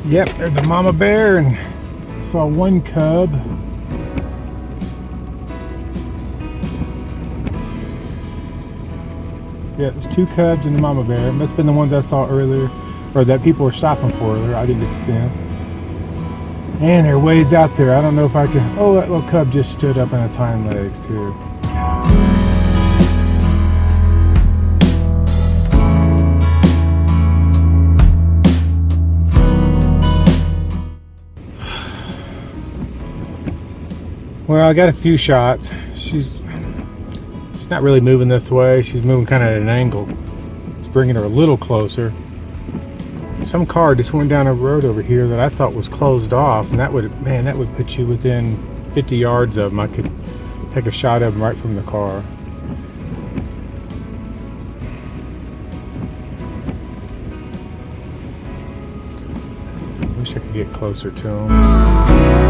Yep, there's a mama bear, and I saw one cub. Yeah, there's 2 cubs and a mama bear. Must have been the ones I saw earlier, or that people were stopping for earlier. I didn't get to see them. And they're ways out there. I don't know if I can. Oh, that little cub just stood up on its hind legs too. Well, I got a few shots. She's not really moving this way. She's moving kind of at an angle. It's bringing her a little closer. Some car just went down a road over here that I thought was closed off, and that would put you within 50 yards of them. I could take a shot of them right from the car. Wish I could get closer to them.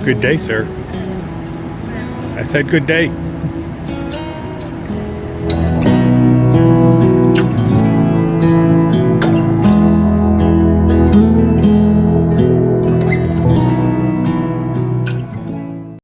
Good day, sir. I said good day.